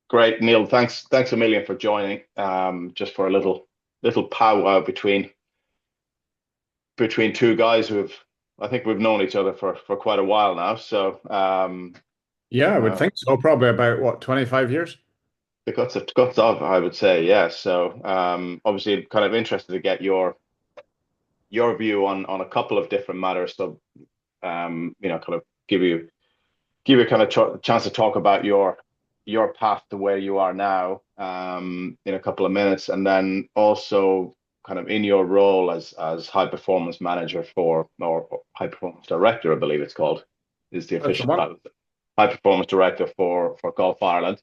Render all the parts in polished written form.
Great, Neil. Thanks a million for joining. Just for a little powwow between two guys I think we've known each other for quite a while now. So Yeah, I would uh, think so. Probably about what, 25 years? the guts of, I would say, yeah. So obviously, kind of interested to get your view on a couple of different matters. So kind of give you kind of ch chance to talk about your path to where you are now in a couple of minutes, and then also kind of in your role as high performance manager or high performance director, I believe it's called, is the That's the official one. title. High performance director for Golf Ireland.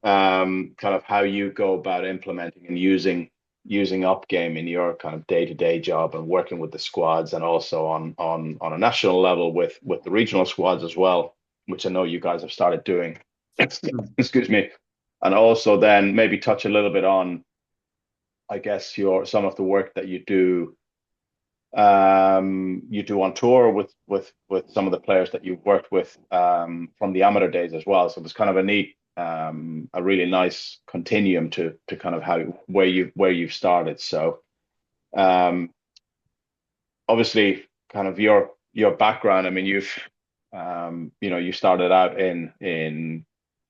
Kind of how you go about implementing and using up game in your kind of day-to-day job and working with the squads and also on a national level with the regional squads as well, which I know you guys have started doing. Hmm. Excuse me. And also then maybe touch a little bit on, I guess, your some of the work that you do on tour with some of the players that you've worked with from the amateur days as well. So there's kind of a really nice continuum to kind of how where you've started. So um, obviously, kind of your background. I mean, you started out in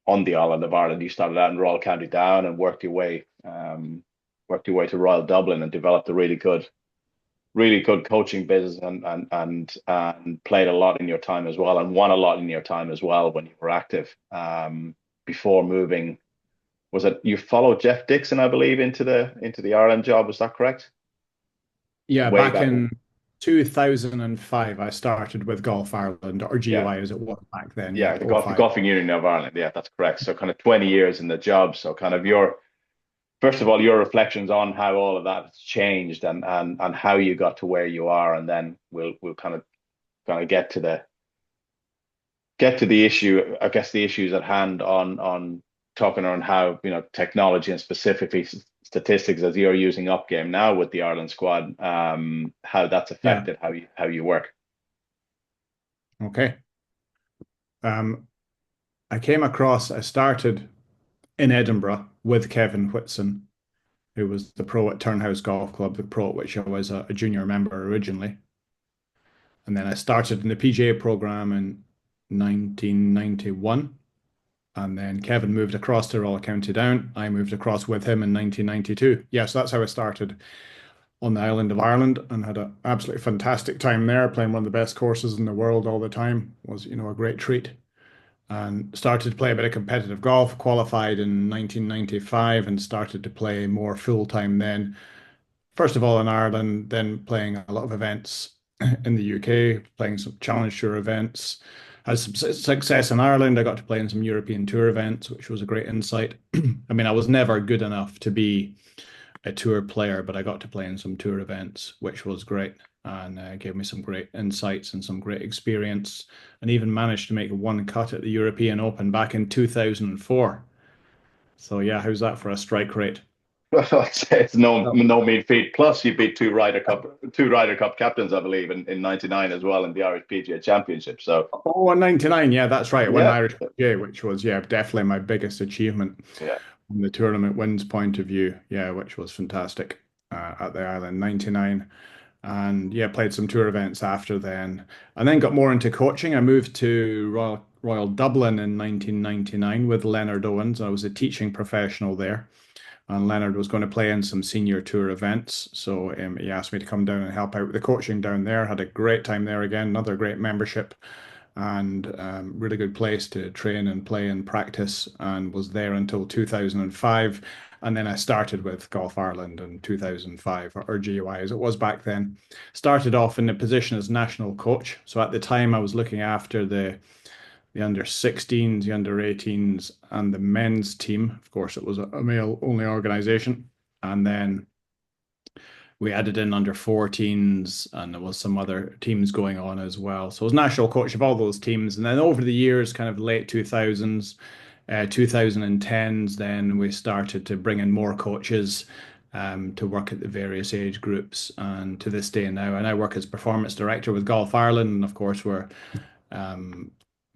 on the island of Ireland. You started out in Royal County Down and worked your way to Royal Dublin and developed a really good coaching business and played a lot in your time as well and won a lot in your time as well when you were active. Before moving, was it you followed Jeff Dixon, I believe, into the Ireland job? Was that correct? Yeah, Way back back. in 2005, I started with Golf Ireland, or Yeah, GUI as it was back then. Yeah, yeah, the oh five. Golfing Union of Ireland. Yeah, that's correct. So kind of 20 years in the job. So kind of your first of all, your reflections on how all of that has changed and how you got to where you are, and then we'll kind of get to the issue, I guess the issues at hand on talking around how, technology and specifically statistics as you're using up game now with the Ireland squad, how that's Yeah. affected how you work. Okay. Um, I started in Edinburgh with Kevin Whitson, who was the pro at Turnhouse Golf Club, the pro at which I was a junior member originally. And then I started in the PGA program in 1991. And then Kevin moved across to Royal County Down. I moved across with him in 1992. Yes, that's how I started on the island of Ireland and had an absolutely fantastic time there, playing one of the best courses in the world all the time. Was, a great treat. And started to play a bit of competitive golf, qualified in 1995 and started to play more full time then. First of all in Ireland, then playing a lot of events in the UK, playing some Challenge Tour events. Had some success in Ireland. I got to play in some European Tour events, which was a great insight. I mean, I was never good enough to be a tour player, but I got to play in some tour events, which was great and gave me some great insights and some great experience. And even managed to make one cut at the European Open back in 2004. So yeah, how's that for a strike rate? It's no mean feat. Plus, you beat two Ryder Cup captains, I believe, in '99 as well in the Irish PGA Championship. So Oh, 99. Yeah, that's right. Won the yeah, Irish PGA, which was, yeah, definitely my biggest achievement yeah. from the tournament wins point of view. Yeah, which was fantastic at the Island, 99. And yeah, played some tour events after then. And then got more into coaching. I moved to Royal Dublin in 1999 with Leonard Owens. I was a teaching professional there. And Leonard was going to play in some senior tour events. So he asked me to come down and help out with the coaching down there. Had a great time there again, another great membership and really good place to train and play and practice, and was there until 2005. And then I started with Golf Ireland in 2005, or GUI as it was back then. Started off in the position as national coach. So at the time, I was looking after the under 16s, the under 18s, and the men's team. Of course, it was a male only organization. And then we added in under 14s and there was some other teams going on as well. So I was national coach of all those teams. And then over the years, kind of late 2000s, 2010s, then we started to bring in more coaches to work at the various age groups. And to this day now, and I work as performance director with Golf Ireland. And of course, we're um,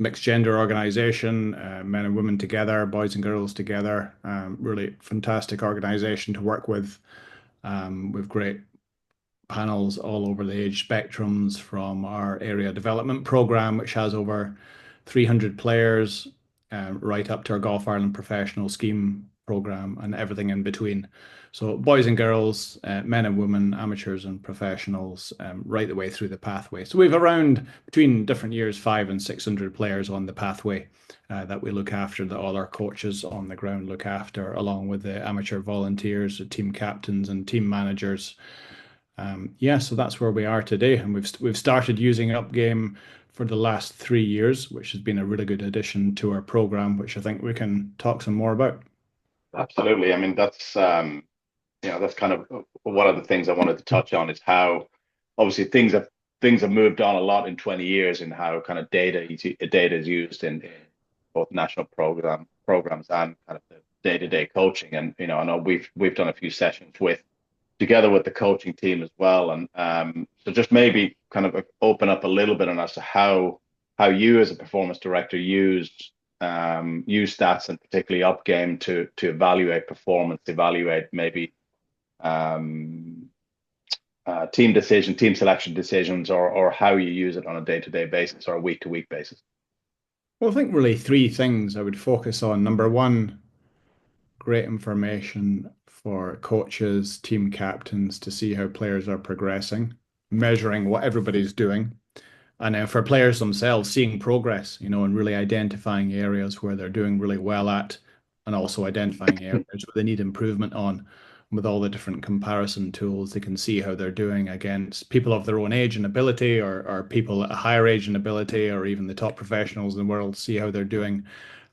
mixed gender organization, men and women together, boys and girls together. Really fantastic organization to work with. With great panels all over the age spectrums from our area development program, which has over 300 players, right up to our Golf Ireland professional scheme program and everything in between. So boys and girls, men and women, amateurs and professionals, right the way through the pathway. So we've around between different years, 500 and 600 players on the pathway that we look after, that all our coaches on the ground look after, along with the amateur volunteers, the team captains and team managers. Yeah, so that's where we are today, and we've started using Upgame for the last 3 years, which has been a really good addition to our program, which I think we can talk some more about. Absolutely. I mean, that's kind of one of the things I wanted to touch on is how obviously things have moved on a lot in 20 years and how kind of data is used in both national programs and kind of the day-to-day coaching. And I know we've done a few sessions together with the coaching team as well. And so just maybe kind of open up a little bit on as to how you as a performance director use stats and particularly Upgame to evaluate performance, evaluate maybe team selection decisions, or how you use it on a day-to-day basis or a week-to-week basis. Well, I think really three things I would focus on. Number one, great information for coaches, team captains to see how players are progressing, measuring what everybody's doing. And then for players themselves, seeing progress, and really identifying areas where they're doing really well at, and also identifying areas where they need improvement on. With all the different comparison tools, they can see how they're doing against people of their own age and ability, or people at a higher age and ability, or even the top professionals in the world, see how they're doing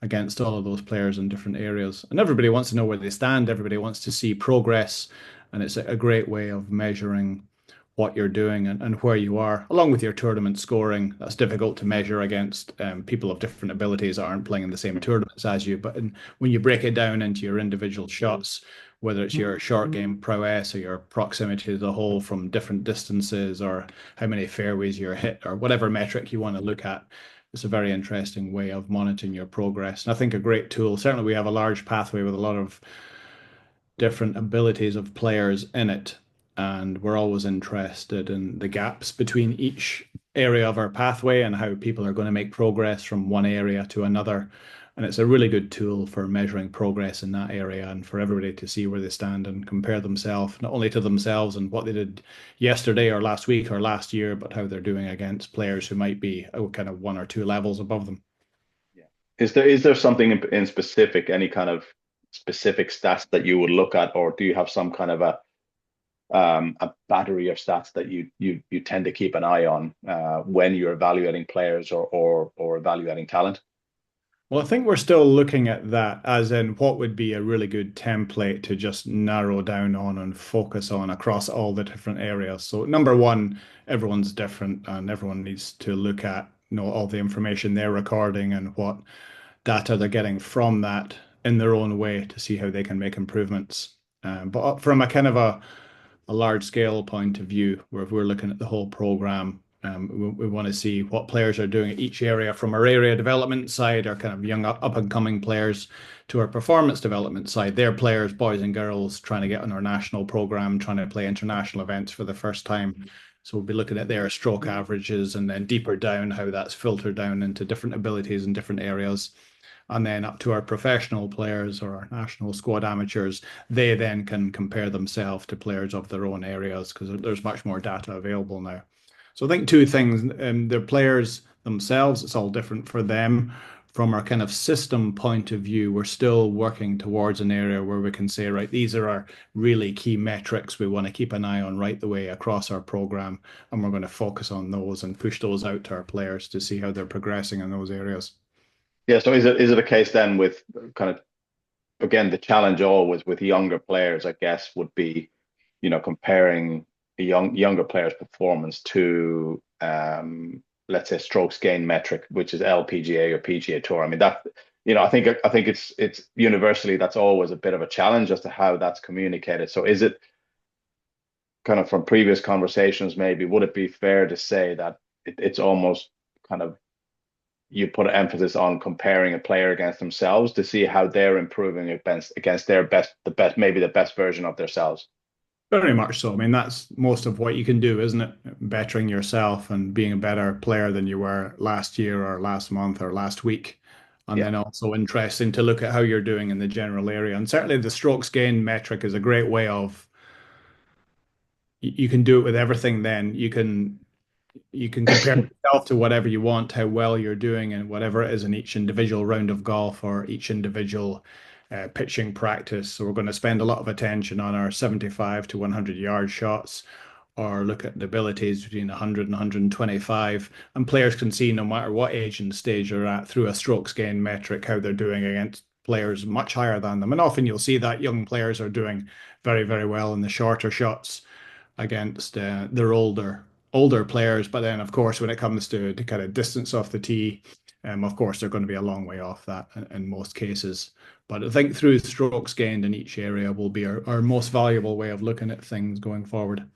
against all of those players in different areas. And everybody wants to know where they stand. Everybody wants to see progress. And it's a great way of measuring what you're doing and where you are, along with your tournament scoring. That's difficult to measure against people of different abilities that aren't playing in the same tournaments as you. But when you break it down into your individual shots, whether it's your short game prowess or your proximity to the hole from different distances, or how many fairways you're hit, or whatever metric you want to look at, it's a very interesting way of monitoring your progress. And I think a great tool, certainly we have a large pathway with a lot of different abilities of players in it. And we're always interested in the gaps between each area of our pathway and how people are going to make progress from one area to another. And it's a really good tool for measuring progress in that area and for everybody to see where they stand and compare themselves, not only to themselves and what they did yesterday or last week or last year, but how they're doing against players who might be kind of one or two levels above them. Yeah. Is there something in specific, any kind of specific stats that you would look at, or do you have some kind of a battery of stats that you tend to keep an eye on when you're evaluating players or evaluating talent? Well, I think we're still looking at that as in what would be a really good template to just narrow down on and focus on across all the different areas. So number one, everyone's different and everyone needs to look at, all the information they're recording and what data they're getting from that in their own way to see how they can make improvements. But from a kind of a large scale point of view, where if we're looking at the whole program, we want to see what players are doing at each area, from our area development side, our kind of young up and coming players, to our performance development side. They're players, boys and girls, trying to get on our national program, trying to play international events for the first time. So we'll be looking at their stroke averages, and then deeper down how that's filtered down into different abilities in different areas. And then up to our professional players or our national squad amateurs, they then can compare themselves to players of their own areas because there's much more data available now. So I think two things, the players themselves, it's all different for them. From our kind of system point of view, we're still working towards an area where we can say, right, these are our really key metrics we want to keep an eye on right the way across our program. And we're going to focus on those and push those out to our players to see how they're progressing in those areas. Yeah. So is it a case then with kind of, again, the challenge always with younger players, I guess, would be, comparing a younger player's performance to let's say strokes gain metric, which is LPGA or PGA Tour. I mean that, I think it's universally that's always a bit of a challenge as to how that's communicated. So is it kind of from previous conversations, maybe would it be fair to say that it's almost kind of you put an emphasis on comparing a player against themselves to see how they're improving against their best, the best, maybe the best version of themselves. Very much so. I mean, that's most of what you can do, isn't it? Bettering yourself and being a better player than you were last year or last month or last week. And Yeah, then also interesting to look at how you're doing in the general area. And certainly the strokes gain metric is a great way of, you can do it with everything then. You can compare yourself to whatever you want, how well you're doing, and whatever it is in each individual round of golf or each individual pitching practice. So we're going to spend a lot of attention on our 75 to 100 yard shots, or look at the abilities between 100 and 125. And players can see, no matter what age and stage they're at, through a strokes gain metric, how they're doing against players much higher than them. And often you'll see that young players are doing very, very well in the shorter shots against their older players. But then, of course, when it comes to kind of distance off the tee, of course, they're going to be a long way off that in most cases. But I think through strokes gained in each area will be our most valuable way of looking at things going forward.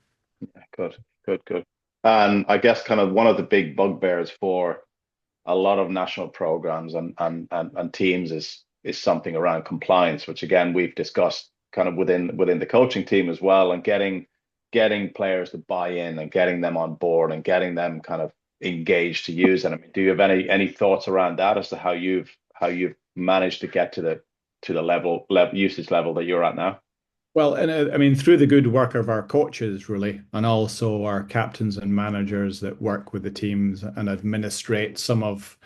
good, good. And I guess kind of one of the big bugbears for a lot of national programs and teams is something around compliance, which again we've discussed kind of within the coaching team as well, and getting players to buy in and getting them on board and getting them kind of engaged to use it. I mean, do you have any thoughts around that as to how you've managed to get to the level usage level that you're at now? Well, and I mean, through the good work of our coaches, really, and also our captains and managers that work with the teams and administrate some of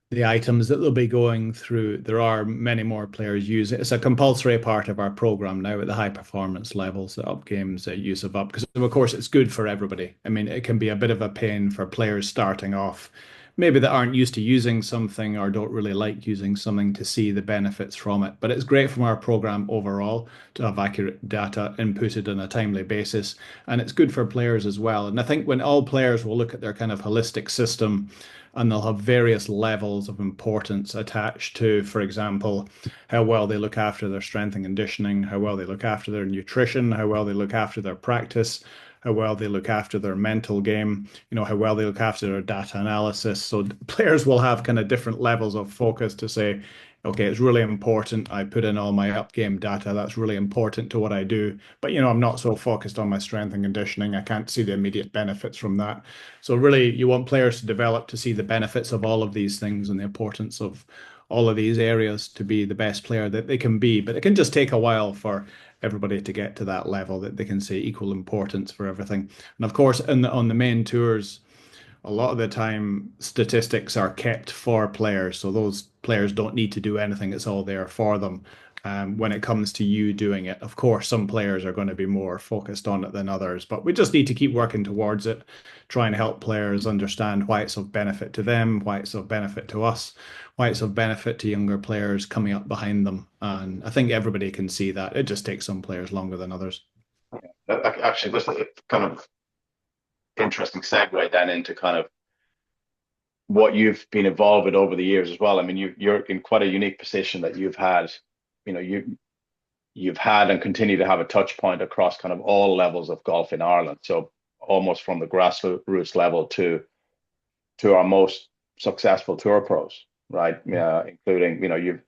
the items that they'll be going through. There are many more players use it. It's a compulsory part of our program now at the high performance levels, the up games use of up, because of course it's good for everybody. I mean, it can be a bit of a pain for players starting off, maybe that aren't used to using something or don't really like using something, to see the benefits from it. But it's great from our program overall to have accurate data inputted on a timely basis. And it's good for players as well. And I think when all players will look at their kind of holistic system, and they'll have various levels of importance attached to, for example, how well they look after their strength and conditioning, how well they look after their nutrition, how well they look after their practice, how well they look after their mental game, how well they look after their data analysis. So players will have kind of different levels of focus to say, okay, it's really important. I put in all my up game data. That's really important to what I do. But, I'm not so focused on my strength and conditioning. I can't see the immediate benefits from that. So really, you want players to develop to see the benefits of all of these things and the importance of all of these areas to be the best player that they can be. But it can just take a while for everybody to get to that level that they can say equal importance for everything. And of course, on the main tours, a lot of the time statistics are kept for players, so those players don't need to do anything. It's all there for them. When it comes to you doing it, of course, some players are going to be more focused on it than others, but we just need to keep working towards it, try and help players understand why it's of benefit to them, why it's of benefit to us, why it's of benefit to younger players coming up behind them. And I think everybody can see that. It just takes some players longer than others. Actually, this is a kind of interesting segue then into kind of what you've been involved with over the years as well. I mean, you're in quite a unique position that you've had and continue to have a touch point across kind of all levels of golf in Ireland. So almost from the grassroots level to our most successful tour pros, right? Including,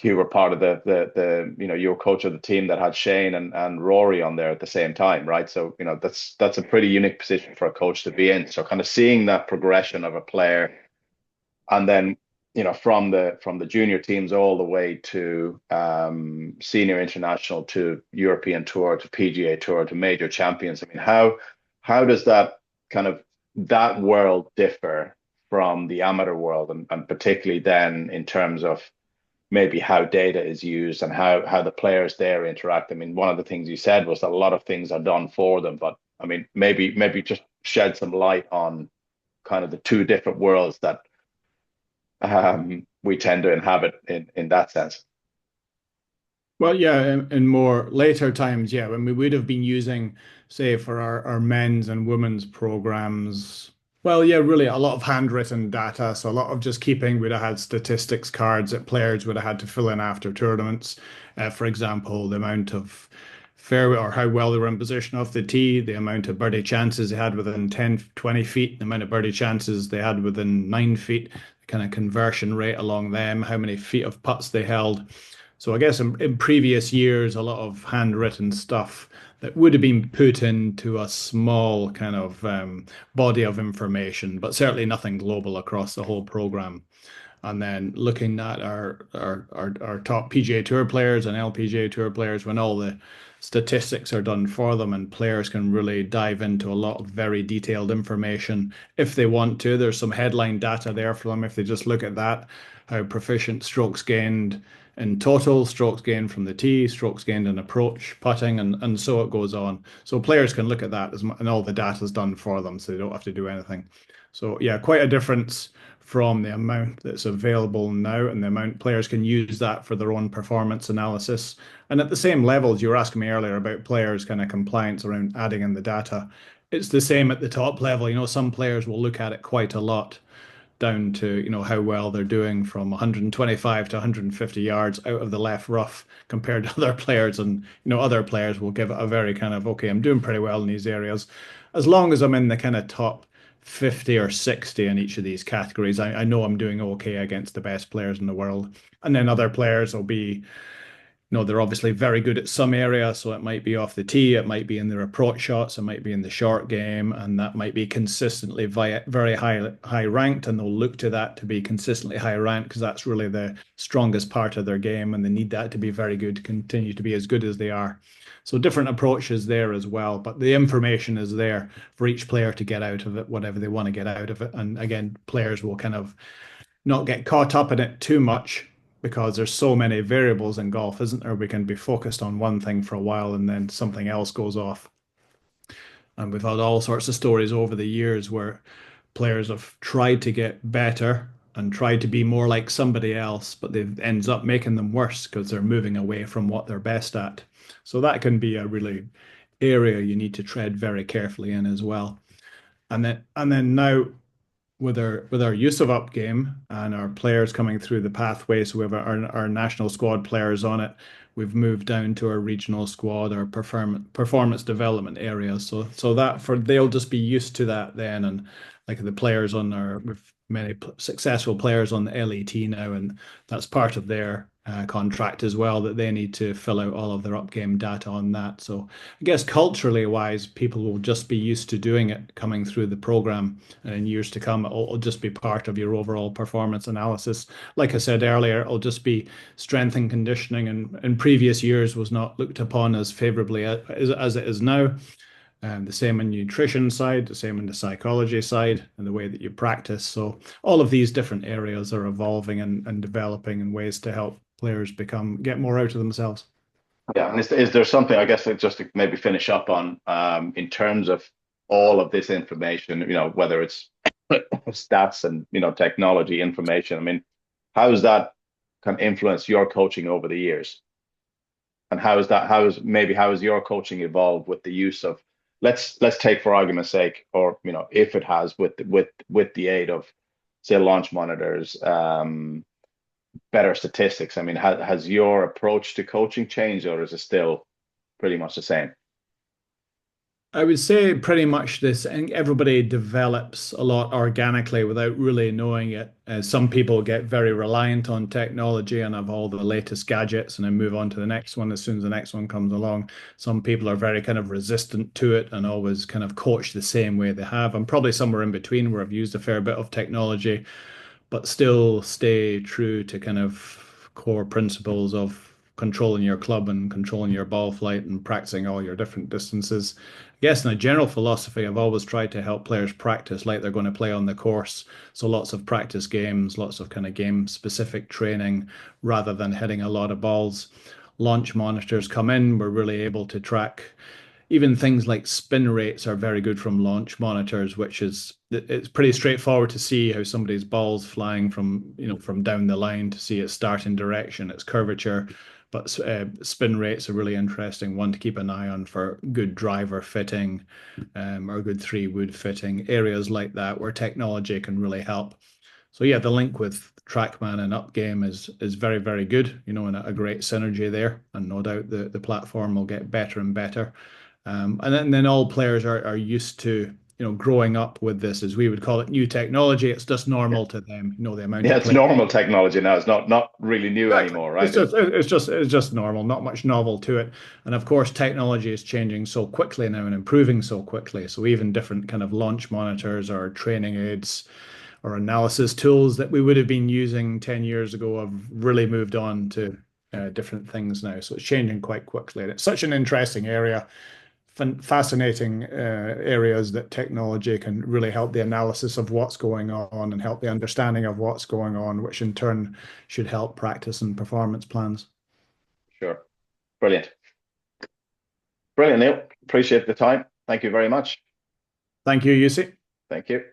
you were part of the you were coach of the team that had Shane and Rory on there at the same time, right? So that's a pretty unique position for a coach to be in. So kind of seeing that progression of a player, and then from the junior teams all the way to senior international, to European tour, to PGA tour, to major champions. I mean, how does that kind of that world differ from the amateur world, and particularly then in terms of maybe how data is used and how the players there interact? I mean, one of the things you said was that a lot of things are done for them, but I mean, maybe just shed some light on kind of the two different worlds that we tend to inhabit in that sense. Well, yeah, in more later times, yeah, when we would have been using, say, for our men's and women's programs, well, yeah, really a lot of handwritten data. So a lot of just keeping, we'd have had statistics cards that players would have had to fill in after tournaments. For example, the amount of fairway or how well they were in position off the tee, the amount of birdie chances they had within 10, 20 feet, the amount of birdie chances they had within 9 feet, the kind of conversion rate along them, how many feet of putts they held. So I guess in previous years, a lot of handwritten stuff that would have been put into a small kind of body of information, but certainly nothing global across the whole program. And then looking at our top PGA Tour players and LPGA Tour players, when all the statistics are done for them and players can really dive into a lot of very detailed information if they want to. There's some headline data there for them if they just look at that, how proficient strokes gained in total, strokes gained from the tee, strokes gained in approach, putting, and so it goes on. So players can look at that and all the data is done for them, so they don't have to do anything. So yeah, quite a difference from the amount that's available now and the amount players can use that for their own performance analysis. And at the same levels, you were asking me earlier about players' kind of compliance around adding in the data. It's the same at the top level. Some players will look at it quite a lot down to, how well they're doing from 125 to 150 yards out of the left rough compared to other players. And, other players will give it a very kind of, okay, I'm doing pretty well in these areas. As long as I'm in the kind of top 50 or 60 in each of these categories, I know I'm doing okay against the best players in the world. And then other players will be, they're obviously very good at some area, so it might be off the tee, it might be in their approach shots, it might be in the short game, and that might be consistently very high ranked, and they'll look to that to be consistently high ranked because that's really the strongest part of their game, and they need that to be very good to continue to be as good as they are. So different approaches there as well, but the information is there for each player to get out of it, whatever they want to get out of it. And again, players will kind of not get caught up in it too much because there's so many variables in golf, isn't there? We can be focused on one thing for a while and then something else goes off. And we've had all sorts of stories over the years where players have tried to get better and tried to be more like somebody else, but it ends up making them worse because they're moving away from what they're best at. So that can be a really area you need to tread very carefully in as well. And then now with our use of up game and our players coming through the pathway, so we have our national squad players on it. We've moved down to our regional squad, our performance development area. So that they'll just be used to that then, and like the players on with many successful players on the LET now, and that's part of their contract as well, that they need to fill out all of their up game data on that. So I guess culturally wise, people will just be used to doing it coming through the program, and in years to come, it'll just be part of your overall performance analysis. Like I said earlier, it'll just be strength and conditioning, and in previous years was not looked upon as favorably as it is now. The same on nutrition side, the same on the psychology side, and the way that you practice. So all of these different areas are evolving and developing in ways to help players get more out of themselves. Yeah, and is there something, I guess, just to maybe finish up on, in terms of all of this information, whether it's stats and technology information. I mean, how has that kind of influenced your coaching over the years? And how has your coaching evolved with the use of, let's take for argument's sake, or if it has, with the aid of, say, launch monitors, better statistics. I mean, has your approach to coaching changed, or is it still pretty much the same? I would say pretty much this. I think everybody develops a lot organically without really knowing it. Some people get very reliant on technology and have all the latest gadgets and then move on to the next one as soon as the next one comes along. Some people are very kind of resistant to it and always kind of coach the same way they have. I'm probably somewhere in between where I've used a fair bit of technology, but still stay true to kind of core principles of controlling your club and controlling your ball flight and practicing all your different distances. I guess in a general philosophy, I've always tried to help players practice like they're going to play on the course. So lots of practice games, lots of kind of game specific training rather than hitting a lot of balls. Launch monitors come in, we're really able to track even things like spin rates are very good from launch monitors, which is it's pretty straightforward to see how somebody's ball's flying from down the line to see its starting direction, its curvature. But spin rates are really interesting one to keep an eye on for good driver fitting, or good 3-wood fitting, areas like that where technology can really help. So yeah, the link with TrackMan and UpGame is very, very good, and a great synergy there. And no doubt the platform will get better and better. And then all players are used to, growing up with this, as we would call it, new technology. It's just Yeah. normal to them, the amount Yeah, of it's play. normal technology now. It's not really new Exactly. anymore, It's right? just it's just normal, not much novel to it. And of course, technology is changing so quickly now and improving so quickly. So even different kind of launch monitors or training aids or analysis tools that we would have been using 10 years ago have really moved on to different things now. So it's changing quite quickly. And it's such an interesting area, fascinating areas that technology can really help the analysis of what's going on and help the understanding of what's going on, which in turn should help practice and performance plans. Sure. Brilliant. Brilliant, Neil. Appreciate the time. Thank you very much. Thank you, Yussi. Thank you.